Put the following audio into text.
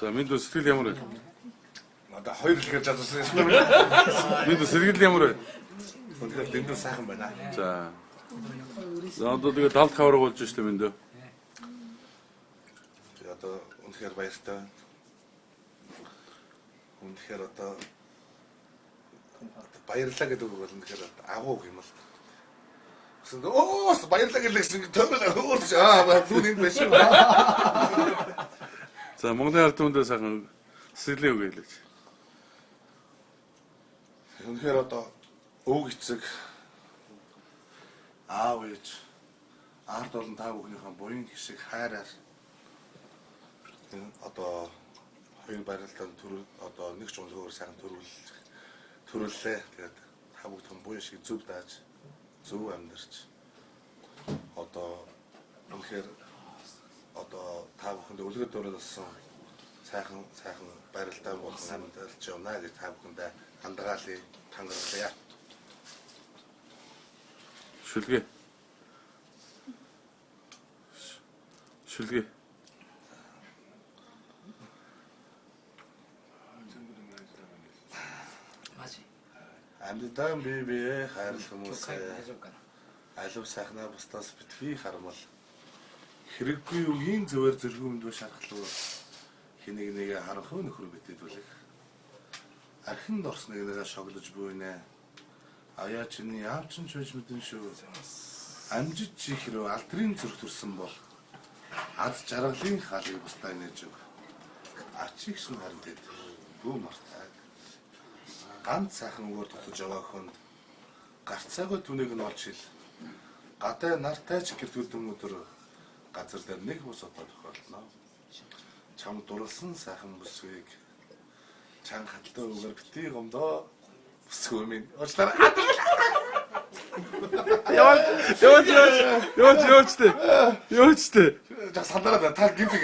За минь сэтгэл ямар вэ? Надаа хоёр л гэж чадсан юм. Минь сэргэл ямар вэ? Үнэхээр дэндүү сайхан байна. За. За одоо тэгээ талд хавраг болж штэ минь дөө. Би одоо үнэхээр баяртай байна. Үнэхээр одоо баярлалаа гэдэг үг бол үнэхээр агуу юм л. Өөс баярлалаа гэлсэн төгөл хөөрч түүн юм биш үү? За Монголын ард түмэндээ сайхан сэтгэлээ өгөө хэлээч. Үнэхээр одоо өвг эцэг аав ээж ард олон та бүхнийхэн буян хишиг хайраар одоо хоёр барилдаанд одоо нэг ч өнөөр сайхан төрүүллээ. Тэгээд та бүхэн буян шиг зөв дааж зөв амьдарч одоо үнэхээр одоо та бүхэнд үлгэр дуураасан сайхан барилдаа болсон амьдарч явна гэж та бүхэндээ хандгаалъя, тангаралъя. Шүлгээ. Шүлгээ. Амьдтай бие хайрл хүмүүсээ алив сайхнаа бусдаас битгий хармал хэрэггүй үеийн зөвөр зэргүүмдөө шархлуу хэнийг нэгэ харанхуй нөхөр битээдүүлэх архинд орсныг нэгэ шоглож буйнэ аяа чиний яавчин ч байж мэдэн шүү амжиж чи хэрэг алдрын зүрх төрсөн бол ад жаргалын халыг бусдаа нээж өг ачиг шин харантайд бүү мартаа ганц сайхан өгөр тутаж байгаа хүнд гарцаагүй түнийг нь олж хил гадаа нартай ч гэртүүлдэн өдөр газар дээр нэг бус одоо тохиолдно чам дурлсан сайхан бүсгийг чанга хаттай өгөр битгий гомдоо бүсгүй минь уучлаарай яваач тэ. Жаа сандараа та гинтэг.